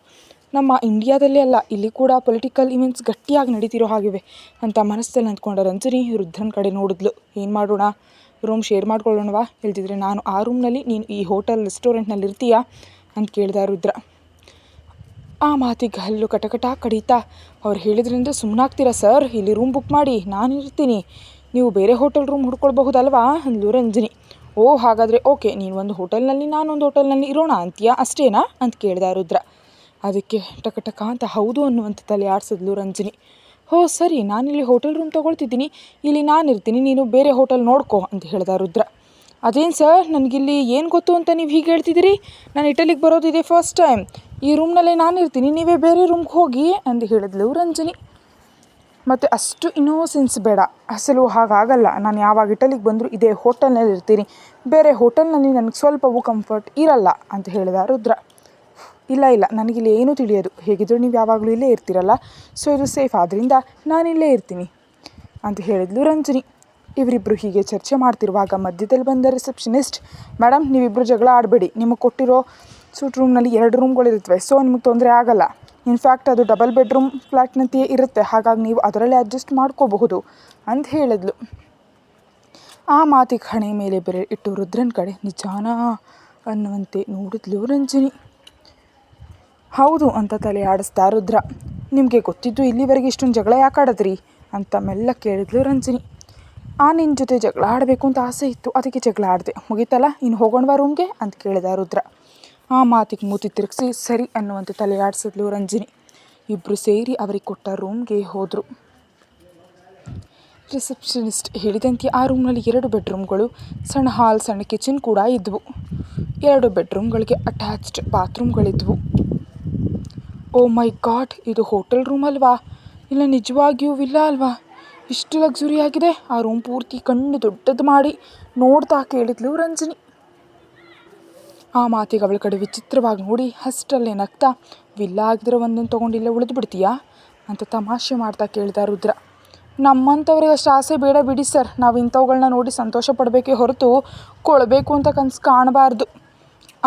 ನಮ್ಮ ಇಂಡಿಯಾದಲ್ಲೇ ಅಲ್ಲ, ಇಲ್ಲಿ ಕೂಡ ಪೊಲಿಟಿಕಲ್ ಇವೆಂಟ್ಸ್ ಗಟ್ಟಿಯಾಗಿ ನಡೀತಿರೋ ಹಾಗಿವೆ ಅಂತ ಮನಸ್ಸಲ್ಲಿ ಅಂದ್ಕೊಂಡ ರಂಜನಿ ರುದ್ರನ ಕಡೆ ನೋಡಿದ್ಲು. ಏನು ಮಾಡೋಣ, ರೂಮ್ ಶೇರ್ ಮಾಡ್ಕೊಳ್ಳೋಣವಾ? ಹೇಳ್ತಿದ್ರೆ ನಾನು ಆ ರೂಮ್ನಲ್ಲಿ, ನೀನು ಈ ಹೋಟೆಲ್ ರೆಸ್ಟೋರೆಂಟ್ನಲ್ಲಿ ಇರ್ತೀಯಾ ಅಂತ ಕೇಳಿದ ರುದ್ರ. ಆ ಮಾತಿಗೆ ಹಲ್ಲು ಕಟಕಟ ಕಡಿತಾ, ಅವ್ರು ಹೇಳಿದ್ರಿಂದ ಸುಮ್ಮನಾಗ್ತೀರಾ ಸರ್? ಇಲ್ಲಿ ರೂಮ್ ಬುಕ್ ಮಾಡಿ, ನಾನು ಇರ್ತೀನಿ, ನೀವು ಬೇರೆ ಹೋಟೆಲ್ ರೂಮ್ ಹುಡ್ಕೊಳ್ಬಹುದಲ್ವಾ ಅಂದ್ಲು ರಂಜನಿ. ಹಾಗಾದರೆ ಓಕೆ, ನೀನು ಒಂದು ಹೋಟೆಲ್ನಲ್ಲಿ ನಾನೊಂದು ಹೋಟೆಲ್ನಲ್ಲಿ ಇರೋಣ ಅಂತೀಯಾ, ಅಷ್ಟೇನಾ ಅಂತ ಕೇಳಿದ ರುದ್ರ. ಅದಕ್ಕೆ ಟಕಟಕ ಅಂತ ಹೌದು ಅನ್ನುವಂಥ ತಲೆ ಆಡಿಸಿದ್ಲು ರಂಜನಿ. ಸರಿ, ನಾನಿಲ್ಲಿ ಹೋಟೆಲ್ ರೂಮ್ ತೊಗೊಳ್ತಿದ್ದೀನಿ, ಇಲ್ಲಿ ನಾನಿರ್ತೀನಿ, ನೀನು ಬೇರೆ ಹೋಟೆಲ್ ನೋಡ್ಕೋ ಅಂತ ಹೇಳಿದ ರುದ್ರ. ಅದೇನು ಸರ್, ನನಗಿಲ್ಲಿ ಏನು ಗೊತ್ತು ಅಂತ ನೀವು ಹೀಗೆ ಹೇಳ್ತಿದ್ದೀರಿ? ನಾನು ಇಟಲಿಗೆ ಬರೋದಿದೆ ಫಸ್ಟ್ ಟೈಮ್, ಈ ರೂಮ್ನಲ್ಲೇ ನಾನಿರ್ತೀನಿ, ನೀವೇ ಬೇರೆ ರೂಮ್ಗೆ ಹೋಗಿ ಅಂತ ಹೇಳಿದ್ಲು ರಂಜನಿ. ಮತ್ತು ಅಷ್ಟು ಇನ್ನೋಸೆನ್ಸ್ ಬೇಡ, ಅಸಲು ಹಾಗಾಗಲ್ಲ. ನಾನು ಯಾವಾಗ ಇಟಲಿಗೆ ಬಂದರೂ ಇದೇ ಹೋಟೆಲ್ನಲ್ಲಿ ಇರ್ತೀನಿ, ಬೇರೆ ಹೋಟೆಲ್ನಲ್ಲಿ ನನಗೆ ಸ್ವಲ್ಪವೂ ಕಂಫರ್ಟ್ ಇರಲ್ಲ ಅಂತ ಹೇಳಿದ ರುದ್ರ. ಇಲ್ಲ, ನನಗಿಲ್ಲಿ ಏನೂ ತಿಳಿಯೋದು, ಹೇಗಿದ್ದರೂ ನೀವು ಯಾವಾಗಲೂ ಇಲ್ಲೇ ಇರ್ತೀರಲ್ಲ, ಸೊ ಇದು ಸೇಫ್, ಆದ್ದರಿಂದ ನಾನಿಲ್ಲೇ ಇರ್ತೀನಿ ಅಂತ ಹೇಳಿದ್ಲು ರಂಜನಿ. ಇವರಿಬ್ಬರು ಹೀಗೆ ಚರ್ಚೆ ಮಾಡ್ತಿರುವಾಗ ಮಧ್ಯದಲ್ಲಿ ಬಂದ ರಿಸೆಪ್ಷನಿಸ್ಟ್, ಮೇಡಮ್ ನೀವಿಬ್ಬರು ಜಗಳ ಆಡಬೇಡಿ, ನಿಮಗೆ ಕೊಟ್ಟಿರೋ ಸೂಟ್ ರೂಮ್ನಲ್ಲಿ 2 ರೂಮ್ಗಳಿರುತ್ತವೆ, ಸೊ ನಿಮಗೆ ತೊಂದರೆ ಆಗಲ್ಲ. ಇನ್ಫ್ಯಾಕ್ಟ್ ಅದು ಡಬಲ್ ಬೆಡ್ರೂಮ್ ಫ್ಲ್ಯಾಟ್ನಂತೆಯೇ ಇರುತ್ತೆ, ಹಾಗಾಗಿ ನೀವು ಅದರಲ್ಲೇ ಅಡ್ಜಸ್ಟ್ ಮಾಡ್ಕೋಬಹುದು ಅಂತ ಹೇಳಿದ್ಲು. ಆ ಮಾತಿಗೆ ಹಣೆ ಮೇಲೆ ಬೆರೆ ಇಟ್ಟು ರುದ್ರನ ಕಡೆ ನಿಜಾನ ಅನ್ನುವಂತೆ ನೋಡಿದ್ಲು ರಂಜನಿ. ಹೌದು ಅಂತ ತಲೆ ಆಡಿಸ್ತಾ ರುದ್ರ. ನಿಮಗೆ ಗೊತ್ತಿದ್ದು ಇಲ್ಲಿವರೆಗೆ ಇಷ್ಟೊಂದು ಜಗಳ ಯಾಕೆ ಆಡಿದ್ರಿ ಅಂತ ಮೆಲ್ಲ ಕೇಳಿದ್ಲು ರಂಜನಿ. ನಿನ್ನ ಜೊತೆ ಜಗಳ ಆಡಬೇಕು ಅಂತ ಆಸೆ ಇತ್ತು, ಅದಕ್ಕೆ ಜಗಳ ಆಡಿದೆ, ಮುಗೀತಲ್ಲ, ಇನ್ನು ಹೋಗೋಣವಾ ರೂಮ್ಗೆ ಅಂತ ಕೇಳಿದ ರುದ್ರ. ಆ ಮಾತಿಗೆ ಮೂತಿ ತಿರುಗಿಸಿ ಸರಿ ಅನ್ನುವಂತೆ ತಲೆ ಆಡಿಸಿದ್ಲು ರಂಜನಿ. ಇಬ್ಬರು ಸೇರಿ ಅವರಿಗೆ ಕೊಟ್ಟ ರೂಮ್ಗೆ ಹೋದರು. ರಿಸೆಪ್ಷನಿಸ್ಟ್ ಹೇಳಿದಂತೆ ಆ ರೂಮ್ನಲ್ಲಿ 2 ಬೆಡ್ರೂಮ್ಗಳು, ಸಣ್ಣ ಹಾಲ್, ಸಣ್ಣ ಕಿಚನ್ ಕೂಡ ಇದ್ವು. 2 ಬೆಡ್ರೂಮ್ಗಳಿಗೆ ಅಟ್ಯಾಚ್ಡ್ ಬಾತ್ರೂಮ್ಗಳಿದ್ವು. ಓ ಮೈ ಗಾಡ್, ಇದು ಹೋಟೆಲ್ ರೂಮ್ ಅಲ್ವಾ? ಇಲ್ಲ ನಿಜವಾಗಿಯೂ ವಿಲ್ಲ ಅಲ್ವಾ? ಇಷ್ಟು ಲಕ್ಸುರಿ ಆಗಿದೆ. ಆ ರೂಮ್ ಪೂರ್ತಿ ಕಣ್ಣು ದೊಡ್ಡದು ಮಾಡಿ ನೋಡ್ತಾ ಕೇಳಿದ್ಲು ರಂಜನಿ. ಆ ಮಾತಿಗೆ ಅವಳ ಕಡೆ ವಿಚಿತ್ರವಾಗಿ ನೋಡಿ ಅಷ್ಟರಲ್ಲೇ ನಗ್ತಾ, ವಿಲ್ಲ ಆಗಿದ್ರೆ ಒಂದೊಂದು ತೊಗೊಂಡಿಲ್ಲ ಉಳಿದು ಬಿಡ್ತೀಯಾ ಅಂತ ತಮಾಷೆ ಮಾಡ್ತಾ ಕೇಳಿದ ರುದ್ರ. ನಮ್ಮಂಥವ್ರಿಗೆ ಅಷ್ಟು ಆಸೆ ಬೇಡ ಬಿಡಿ ಸರ್, ನಾವು ಇಂಥವುಗಳನ್ನ ನೋಡಿ ಸಂತೋಷ ಪಡಬೇಕೇ ಹೊರತು ಕೊಡಬೇಕು ಅಂತ ಕನಸು ಕಾಣಬಾರ್ದು.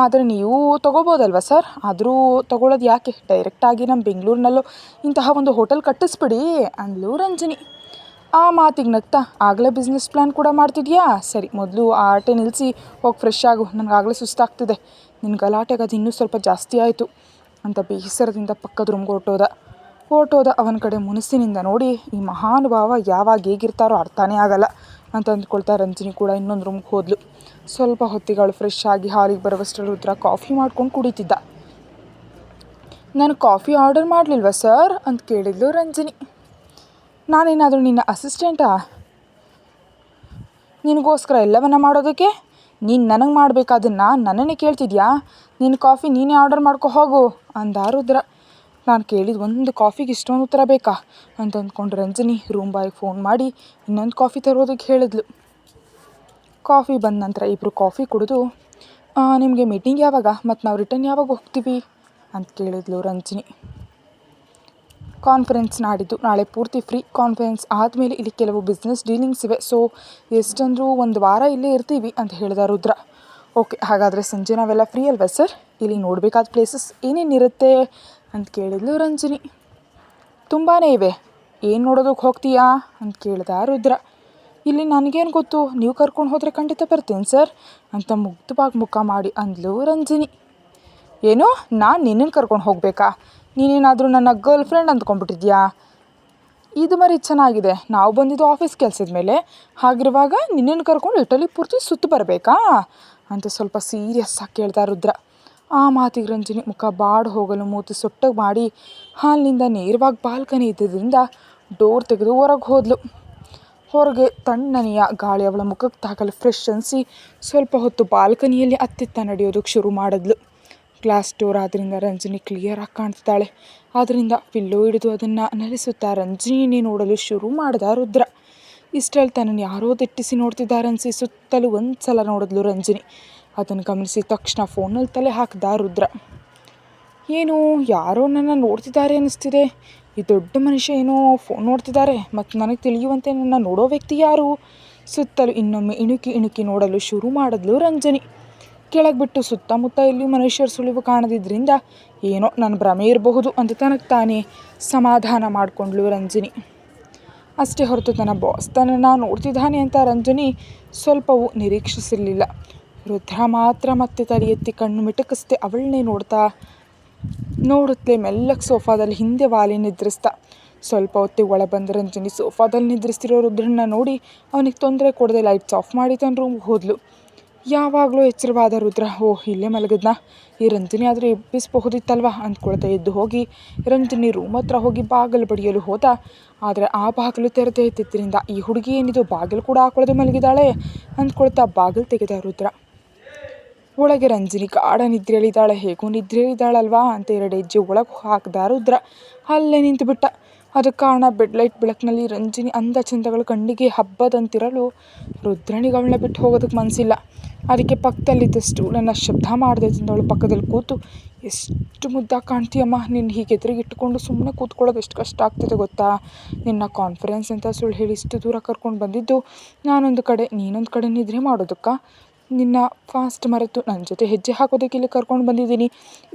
ಆದರೆ ನೀವು ತೊಗೋಬೋದಲ್ವ ಸರ್? ಆದರೂ ತೊಗೊಳ್ಳೋದು ಯಾಕೆ, ಡೈರೆಕ್ಟಾಗಿ ನಮ್ಮ ಬೆಂಗಳೂರಿನಲ್ಲೂ ಇಂತಹ ಒಂದು ಹೋಟೆಲ್ ಕಟ್ಟಿಸ್ಬಿಡಿ ಅಂದ್ಲು ರಂಜನಿ. ಆ ಮಾತಿಗೆ ನಗ್ತಾ, ಆಗಲೇ ಬಿಸ್ನೆಸ್ ಪ್ಲ್ಯಾನ್ ಕೂಡ ಮಾಡ್ತಿದ್ಯಾ? ಸರಿ, ಮೊದಲು ಆ ಆಟೆ ನಿಲ್ಲಿಸಿ ಹೋಗಿ ಫ್ರೆಶ್ ಆಗು, ನನಗಾಗಲೇ ಸುಸ್ತಾಗ್ತಿದೆ. ನಿನ್ನ ಗಲಾಟೆಗೆ ಅದು ಇನ್ನೂ ಸ್ವಲ್ಪ ಜಾಸ್ತಿ ಆಯಿತು. ಅಂತ ಬೇಸರದಿಂದ ಪಕ್ಕದ ರೂಮ್ಗೆ ಹೊರಟೋದ. ಅವನ ಕಡೆ ಮುನಿಸಿನಿಂದ ನೋಡಿ ಈ ಮಹಾನುಭಾವ ಯಾವಾಗ ಹೇಗಿರ್ತಾರೋ ಅರ್ಥನೇ ಆಗಲ್ಲ ಅಂತ ಅಂದ್ಕೊಳ್ತಾ ರಂಜಿನಿ ಕೂಡ ಇನ್ನೊಂದು ರೂಮ್ಗೆ ಹೋದ್ಲು. ಸ್ವಲ್ಪ ಹೊತ್ತಿಗೆ ಅವಳು ಫ್ರೆಶ್ ಆಗಿ ಹಾಲಿಗೆ ಬರುವಷ್ಟರಲ್ಲಿ ರುದ್ರ ಕಾಫಿ ಮಾಡ್ಕೊಂಡು ಕುಡಿತಿದ್ದ. ನಾನು ಕಾಫಿ ಆರ್ಡರ್ ಮಾಡಲಿಲ್ವಾ ಸರ್ ಅಂತ ಕೇಳಿದ್ಲು ರಂಜಿನಿ. ನಾನೇನಾದರೂ ನಿನ್ನ ಅಸಿಸ್ಟೆಂಟಾ ನಿನಗೋಸ್ಕರ ಎಲ್ಲವನ್ನ ಮಾಡೋದಕ್ಕೆ? ನೀನು ನನಗೆ ಮಾಡಬೇಕಾದನ್ನು ನನ್ನನ್ನೇ ಕೇಳ್ತಿದ್ಯಾ? ನಿನ್ನ ಕಾಫಿ ನೀನೇ ಆರ್ಡರ್ ಮಾಡ್ಕೊ ಹೋಗು ಅಂದ ರುದ್ರ. ನಾನು ಕೇಳಿದ ಒಂದು ಕಾಫಿಗೆ ಇಷ್ಟೊಂದು ಉತ್ತರ ಬೇಕಾ ಅಂತ ಅಂದ್ಕೊಂಡು ರಂಜಿನಿ ರೂಮ್ ಬಾಯ್ಗೆ ಫೋನ್ ಮಾಡಿ ಇನ್ನೊಂದು ಕಾಫಿ ತರೋದಕ್ಕೆ ಹೇಳಿದ್ಲು. ಕಾಫಿ ಬಂದ ನಂತರ ಇಬ್ಬರು ಕಾಫಿ ಕುಡಿದು ನಿಮಗೆ ಮೀಟಿಂಗ್ ಯಾವಾಗ ಮತ್ತು ನಾವು ರಿಟರ್ನ್ ಯಾವಾಗ ಹೋಗ್ತೀವಿ ಅಂತ ಕೇಳಿದ್ಲು ರಂಜಿನಿ. ಕಾನ್ಫರೆನ್ಸ್ ನಾಡಿದ್ದು, ನಾಳೆ ಪೂರ್ತಿ ಫ್ರೀ. ಕಾನ್ಫರೆನ್ಸ್ ಆದಮೇಲೆ ಇಲ್ಲಿ ಕೆಲವು ಬಿಸ್ನೆಸ್ ಡೀಲಿಂಗ್ಸ್ ಇವೆ, ಸೊ ಎಷ್ಟಂದರೂ 1 ವಾರ ಇಲ್ಲೇ ಇರ್ತೀವಿ ಅಂತ ಹೇಳಿದ ರುದ್ರ. ಓಕೆ, ಹಾಗಾದರೆ ಸಂಜೆ ನಾವೆಲ್ಲ ಫ್ರೀ ಅಲ್ವಾ ಸರ್? ಇಲ್ಲಿ ನೋಡಬೇಕಾದ ಪ್ಲೇಸಸ್ ಏನೇನಿರುತ್ತೆ ಅಂತ ಕೇಳಿದ್ಲು ರಂಜಿನಿ. ತುಂಬಾ ಇವೆ. ಏನು ನೋಡೋದಕ್ಕೆ ಹೋಗ್ತೀಯಾ ಅಂತ ಕೇಳಿದ ರುದ್ರ. ಇಲ್ಲಿ ನನಗೇನು ಗೊತ್ತು, ನೀವು ಕರ್ಕೊಂಡು ಹೋದರೆ ಖಂಡಿತ ಬರ್ತೀನಿ ಸರ್ ಅಂತ ಮುಗ್ಧವಾಗಿ ಮುಖ ಮಾಡಿ ಅಂದ್ಲು ರಂಜಿನಿ. ಏನು, ನಾನು ನಿನ್ನನ್ನು ಕರ್ಕೊಂಡು ಹೋಗಬೇಕಾ? ನೀನೇನಾದರೂ ನನ್ನ ಗರ್ಲ್ ಫ್ರೆಂಡ್ ಅಂದ್ಕೊಂಡ್ಬಿಟ್ಟಿದ್ಯಾ? ಇದು ಮರಿ ಚೆನ್ನಾಗಿದೆ. ನಾವು ಬಂದಿದ್ದು ಆಫೀಸ್ ಕೆಲಸದ ಮೇಲೆ, ಹಾಗಿರುವಾಗ ನಿನ್ನನ್ನು ಕರ್ಕೊಂಡು ಇಟಲಿ ಪೂರ್ತಿ ಸುತ್ತು ಬರಬೇಕಾ ಅಂತ ಸ್ವಲ್ಪ ಸೀರಿಯಸ್ ಆಗಿ ಕೇಳ್ತಾ ರುದ್ರ. ಆ ಮಾತಿಗೆ ರಂಜಿನಿ ಮುಖ ಬಾಡು ಹೋಗಲು ಮೂತಿ ಸೊಟ್ಟಗೆ ಮಾಡಿ ಹಾಲಿನಿಂದ ನೇರವಾಗಿ ಬಾಲ್ಕನಿ ಇದ್ದಿದ್ದರಿಂದ ಡೋರ್ ತೆಗೆದು ಹೊರಗೆ ಹೋದ್ಲು. ಹೊರಗೆ ತಣ್ಣನೆಯ ಗಾಳಿ ಅವಳ ಮುಖಕ್ಕೆ ತಾಕಲು ಫ್ರೆಶ್ ಅನಿಸಿ ಸ್ವಲ್ಪ ಹೊತ್ತು ಬಾಲ್ಕನಿಯಲ್ಲಿ ಅತ್ತಿತ್ತ ನಡೆಯೋದಕ್ಕೆ ಶುರು ಮಾಡಿದ್ಲು. ಗ್ಲಾಸ್ ಡೋರ್ ಆದ್ದರಿಂದ ರಂಜಿನಿ ಕ್ಲಿಯರಾಗಿ ಕಾಣ್ತಿದ್ದಾಳೆ. ಆದ್ದರಿಂದ ಪಿಲ್ಲೋ ಹಿಡಿದು ಅದನ್ನು ನಲಿಸುತ್ತಾ ರಂಜಿನಿನೇ ನೋಡಲು ಶುರು ಮಾಡಿದ ರುದ್ರ. ಇಷ್ಟರಲ್ಲಿ ತನ್ನನ್ನು ಯಾರೋ ದಿಟ್ಟಿಸಿ ನೋಡ್ತಿದ್ದಾರನ್ಸಿ ಸುತ್ತಲೂ ಒಂದು ಸಲ ನೋಡಿದ್ಲು ರಂಜಿನಿ. ಅದನ್ನು ಗಮನಿಸಿ ತಕ್ಷಣ ಫೋನಲ್ಲಿ ತಲೆ ಹಾಕಿದ ರುದ್ರ. ಏನು, ಯಾರೋ ನನ್ನ ನೋಡ್ತಿದ್ದಾರೆ ಅನ್ನಿಸ್ತಿದೆ. ಈ ದೊಡ್ಡ ಮನುಷ್ಯ ಏನೋ ಫೋನ್ ನೋಡ್ತಿದ್ದಾರೆ ಮತ್ತು ನನಗೆ ತಿಳಿಯುವಂತೆ ನನ್ನ ನೋಡೋ ವ್ಯಕ್ತಿ ಯಾರು? ಸುತ್ತಲೂ ಇನ್ನೊಮ್ಮೆ ಇಣುಕಿ ನೋಡಲು ಶುರು ಮಾಡಿದ್ಲು ರಂಜಿನಿ. ಕೆಳಗೆ ಬಿಟ್ಟು ಸುತ್ತಮುತ್ತ ಇಲ್ಲಿ ಮನುಷ್ಯರ ಸುಳಿವು ಕಾಣದಿದ್ದರಿಂದ ಏನೋ ನನ್ನ ಭ್ರಮೆ ಇರಬಹುದು ಅಂತ ತನಗೆ ತಾನೇ ಸಮಾಧಾನ ಮಾಡಿಕೊಂಡ್ಳು ರಂಜಿನಿ. ಅಷ್ಟೇ ಹೊರತು ತನ್ನ ಬಾಸ್ ತನ್ನನ್ನು ನೋಡ್ತಿದ್ದಾನೆ ಅಂತ ರಂಜಿನಿ ಸ್ವಲ್ಪವೂ ನಿರೀಕ್ಷಿಸಿರಲಿಲ್ಲ. ರುದ್ರ ಮಾತ್ರ ಮತ್ತೆ ತಲೆ ಎತ್ತಿ ಕಣ್ಣು ಮಿಟುಕಿಸ್ದೆ ಅವಳನ್ನೇ ನೋಡುತ್ತಲೇ ಮೆಲ್ಲಗೆ ಸೋಫಾದಲ್ಲಿ ಹಿಂದೆ ವಾಲಿ ನಿದ್ರಿಸ್ದ. ಸ್ವಲ್ಪ ಹೊತ್ತಿಗೆ ಒಳ ಬಂದ ರಂಜಿನಿ ಸೋಫಾದಲ್ಲಿ ನಿದ್ರಿಸ್ತಿರೋ ರುದ್ರನ್ನ ನೋಡಿ ಅವನಿಗೆ ತೊಂದರೆ ಕೊಡದೆ ಲೈಟ್ಸ್ ಆಫ್ ಮಾಡಿ ತನ್ನ ರೂಮ್ಗೆ ಹೋದ್ಲು. ಯಾವಾಗಲೂ ಎಚ್ಚರವಾದ ರುದ್ರ, ಇಲ್ಲೇ ಮಲಗಿದ್ನಾ, ಈ ರಂಜಿನಿ ಆದರೆ ಎಬ್ಬಿಸಬಹುದಿತ್ತಲ್ವ ಅಂದ್ಕೊಳ್ತಾ ಎದ್ದು ಹೋಗಿ ರಂಜಿನಿ ರೂಮ್ ಹತ್ರ ಹೋಗಿ ಬಾಗಿಲು ಬಡಿಯಲು ಹೋದ. ಆದರೆ ಆ ಬಾಗಿಲು ತೆರೆದೇ ಇದ್ದಿದ್ದರಿಂದ ಈ ಹುಡುಗಿ ಏನಿದು ಬಾಗಿಲು ಕೂಡ ಹಾಕೊಳ್ಳದೆ ಮಲಗಿದಾಳೆ ಅಂದ್ಕೊಳ್ತಾ ಬಾಗಿಲು ತೆಗೆದ ರುದ್ರ. ಒಳಗೆ ರಂಜಿನಿ ಗಾಢ ನಿದ್ರೆಯಲ್ಲಿದ್ದಾಳೆ. ಹೇಗೂ ನಿದ್ರೆಯಲ್ಲಿದ್ದಾಳಲ್ವಾ ಅಂತ 2 ಹೆಜ್ಜೆ ಒಳಗೆ ಹಾಕಿದ ರುದ್ರ. ಅಲ್ಲೇ ನಿಂತು ಬಿಟ್ಟ. ಅದಕ್ಕೆ ಕಾರಣ ಬೆಡ್ಲೈಟ್ ಬೆಳಕಿನಲ್ಲಿ ರಂಜಿನಿ ಅಂದ ಚಂದಗಳು ಕಣ್ಣಿಗೆ ಹಬ್ಬದಂತಿರಲು ರುದ್ರನಿಗೆ ಅವಳನ್ನ ಬಿಟ್ಟು ಹೋಗೋದಕ್ಕೆ ಮನಸ್ಸಿಲ್ಲ. ಅದಕ್ಕೆ ಪಕ್ಕದಲ್ಲಿದ್ದ ಸ್ಟೂಲನ್ನು ಶಬ್ದ ಮಾಡದೆ ತಂದವಳು ಪಕ್ಕದಲ್ಲಿ ಕೂತು, ಎಷ್ಟು ಮುದ್ದಾಗಿ ಕಾಣ್ತೀಯಮ್ಮ, ನಿನ್ನ ಹೀಗೆ ಎದುರಿಗೆ ಇಟ್ಟುಕೊಂಡು ಸುಮ್ಮನೆ ಕೂತ್ಕೊಳ್ಳೋದು ಎಷ್ಟು ಕಷ್ಟ ಆಗ್ತದೆ ಗೊತ್ತಾ? ನಿನ್ನ ಕಾನ್ಫರೆನ್ಸ್ ಅಂತ ಸುಳ್ಳು ಹೇಳಿ ಇಷ್ಟು ದೂರ ಕರ್ಕೊಂಡು ಬಂದಿದ್ದು ನಾನೊಂದು ಕಡೆ ನೀನೊಂದು ಕಡೆ ನಿದ್ರೆ ಮಾಡೋದಕ್ಕೆ. ನಿನ್ನ ಫಾಸ್ಟ್ ಮರೆತು ನನ್ನ ಜೊತೆ ಹೆಜ್ಜೆ ಹಾಕೋದಕ್ಕೆ ಇಲ್ಲಿ ಕರ್ಕೊಂಡು ಬಂದಿದ್ದೀನಿ.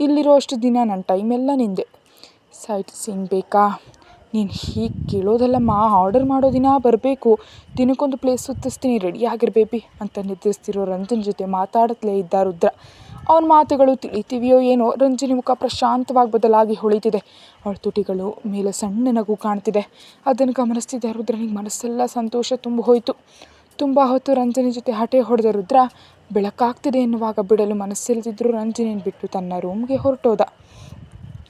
ಇಲ್ಲಿರೋ ಅಷ್ಟು ದಿನ ನನ್ನ ಟೈಮೆಲ್ಲ ನಿಂದೆ. ಸೈಟ್ ಸೀನ್ ಬೇಕಾ? ನೀನು ಹೀಗೆ ಕೇಳೋದಲ್ಲಮ್ಮ, ಆರ್ಡರ್ ಮಾಡೋ ದಿನ ಬರಬೇಕು, ದಿನಕ್ಕೊಂದು ಪ್ಲೇಸ್ ಸುತ್ತಿಸ್ತೀನಿ, ರೆಡಿ ಆಗಿರಬೇಬಿ ಅಂತ ನಿದ್ರಿಸ್ತಿರೋ ರಂಜನ್ ಜೊತೆ ಮಾತಾಡುತ್ತಲೇ ಇದ್ದ ರುದ್ರ. ಅವನ ಮಾತುಗಳು ತಿಳಿತೀವಿಯೋ ಏನೋ, ರಂಜಿನಿ ಮುಖ ಪ್ರಶಾಂತವಾಗಿ ಬದಲಾಗಿ ಹೊಳಿತಿದೆ. ಅವಳ ತುಟಿಗಳು ಮೇಲೆ ಸಣ್ಣ ನಗು ಕಾಣ್ತಿದೆ. ಅದನ್ನು ಗಮನಿಸ್ತಿದ್ದ ರುದ್ರನಿಗೆ ಮನಸ್ಸೆಲ್ಲ ಸಂತೋಷ ತುಂಬ ಹೋಯಿತು. ತುಂಬ ಹೊತ್ತು ರಂಜಿನಿ ಜೊತೆ ಹಠೆ ಹೊಡೆದ ರುದ್ರ ಬೆಳಕಾಗ್ತಿದೆ ಎನ್ನುವಾಗ ಬಿಡಲು ಮನಸ್ಸಿಲ್ದಿದ್ದರೂ ರಂಜಿನಿಯನ್ನು ಬಿಟ್ಟು ತನ್ನ ರೂಮ್ಗೆ ಹೊರಟೋದ.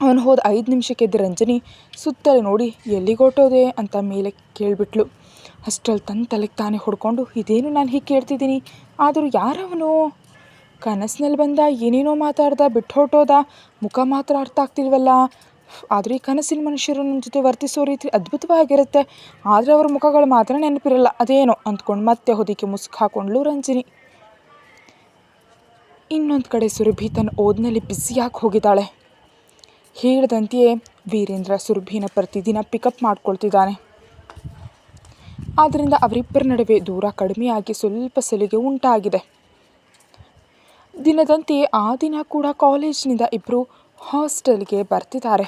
ಅವನು ಹೋದ 5 ನಿಮಿಷಕ್ಕೆ ಎದ್ದ ರಂಜಿನಿ ಸುತ್ತಲೂ ನೋಡಿ ಎಲ್ಲಿಗೆ ಹೊರಟೋದೆ ಅಂತ ಮೇಲೆ ಕೇಳಿಬಿಟ್ಲು. ಅಷ್ಟರಲ್ಲಿ ತನ್ನ ತಲೆಗೆ ತಾನೇ ಹೊಡ್ಕೊಂಡು, ಇದೇನು ನಾನು ಹೀಗೆ ಕೇಳ್ತಿದ್ದೀನಿ, ಆದರೂ ಯಾರವನು? ಕನಸಿನಲ್ಲಿ ಬಂದ, ಏನೇನೋ ಮಾತಾಡ್ದ, ಬಿಟ್ಟು ಹೊರಟೋದ, ಮುಖ ಮಾತ್ರ ಅರ್ಥ ಆಗ್ತಿಲ್ವಲ್ಲ. ಆದರೆ ಈ ಕನಸಿನ ಮನುಷ್ಯರು ನನ್ನ ಜೊತೆ ವರ್ತಿಸೋ ರೀತಿ ಅದ್ಭುತವಾಗಿರುತ್ತೆ, ಆದರೆ ಅವ್ರ ಮುಖಗಳು ಮಾತ್ರ ನೆನಪಿರಲ್ಲ, ಅದೇನೋ ಅಂದ್ಕೊಂಡು ಮತ್ತೆ ಹೊದಿಕೆ ಮುಸುಕು ಹಾಕೊಂಡ್ಲು ರಂಜಿನಿ. ಇನ್ನೊಂದು ಕಡೆ ಸುರಭಿ ತನ್ನ ಓದಿನಲ್ಲಿ ಬ್ಯುಸಿಯಾಗಿ ಹೋಗಿದ್ದಾಳೆ. ಹೇಳಿದಂತೆಯೇ ವೀರೇಂದ್ರ ಸುರಭಿನ ಪ್ರತಿದಿನ ಪಿಕಪ್ ಮಾಡ್ಕೊಳ್ತಿದ್ದಾನೆ. ಆದ್ದರಿಂದ ಅವರಿಬ್ಬರ ನಡುವೆ ದೂರ ಕಡಿಮೆಯಾಗಿ ಸ್ವಲ್ಪ ಸಲಿಗೆ ಉಂಟಾಗಿದೆ. ದಿನದಂತೆಯೇ ಆ ದಿನ ಕೂಡ ಕಾಲೇಜಿನಿಂದ ಇಬ್ಬರು ಹಾಸ್ಟೆಲ್ಗೆ ಬರ್ತಿದ್ದಾರೆ.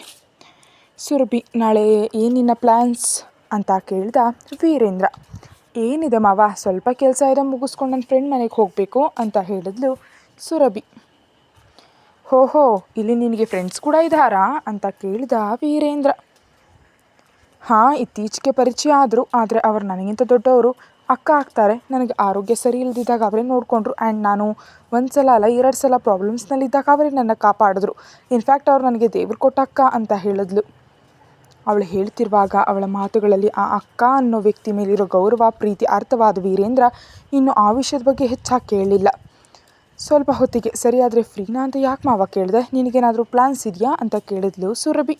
ಸುರಭಿ, ನಾಳೆ ಏನಿನ್ನ ಪ್ಲ್ಯಾನ್ಸ್ ಅಂತ ಕೇಳ್ದ ವೀರೇಂದ್ರ. ಏನಿದೆ ಮಾವ, ಸ್ವಲ್ಪ ಕೆಲಸ ಇದೆ, ಮುಗಿಸ್ಕೊಂಡು ನನ್ನ ಫ್ರೆಂಡ್ ಮನೆಗೆ ಹೋಗಬೇಕು ಅಂತ ಹೇಳಿದ್ಲು ಸುರಭಿ. ಹೋ ಇಲ್ಲಿ ನಿನಗೆ ಫ್ರೆಂಡ್ಸ್ ಕೂಡ ಇದ್ದಾರಾ ಅಂತ ಕೇಳಿದ ವೀರೇಂದ್ರ. ಹಾಂ, ಇತ್ತೀಚೆಗೆ ಪರಿಚಯ ಆದರು. ಆದರೆ ಅವರು ನನಗಿಂತ ದೊಡ್ಡವರು, ಅಕ್ಕ ಆಗ್ತಾರೆ. ನನಗೆ ಆರೋಗ್ಯ ಸರಿ ಇಲ್ಲದಿದ್ದಾಗ ಅವರೇ ನೋಡಿಕೊಂಡ್ರು. ಆ್ಯಂಡ್ ನಾನು ಒಂದು ಸಲ ಅಲ್ಲ 2 ಸಲ ಪ್ರಾಬ್ಲಮ್ಸ್ನಲ್ಲಿದ್ದಾಗ ಅವರೇ ನನ್ನ ಕಾಪಾಡಿದ್ರು. ಇನ್ಫ್ಯಾಕ್ಟ್ ಅವ್ರು ನನಗೆ ದೇವ್ರು ಕೊಟ್ಟ ಅಕ್ಕ ಅಂತ ಹೇಳಿದ್ಲು. ಅವಳು ಹೇಳ್ತಿರುವಾಗ ಅವಳ ಮಾತುಗಳಲ್ಲಿ ಆ ಅಕ್ಕ ಅನ್ನೋ ವ್ಯಕ್ತಿ ಮೇಲಿರೋ ಗೌರವ, ಪ್ರೀತಿ ಅರ್ಥವಾದ ವೀರೇಂದ್ರ ಇನ್ನು ಆ ವಿಷಯದ ಬಗ್ಗೆ ಹೆಚ್ಚಾಗಿ ಕೇಳಲಿಲ್ಲ. ಸ್ವಲ್ಪ ಹೊತ್ತಿಗೆ, ಸರಿಯಾದರೆ ಫ್ರೀನಾ ಅಂತ ಯಾಕೆ ಮಾವ ಕೇಳಿದೆ, ನಿನಗೇನಾದರೂ ಪ್ಲ್ಯಾನ್ಸ್ ಇದೆಯಾ ಅಂತ ಕೇಳಿದ್ಲು ಸುರಭಿ.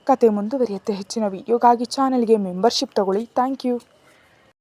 ಕತೆ ಮುಂದುವರಿಯುತ್ತೆ. ಹೆಚ್ಚಿನ ವೀಡಿಯೋಗಾಗಿ ಚಾನಲ್ಗೆ ಮೆಂಬರ್ಶಿಪ್ ತಗೊಳ್ಳಿ. Thank you.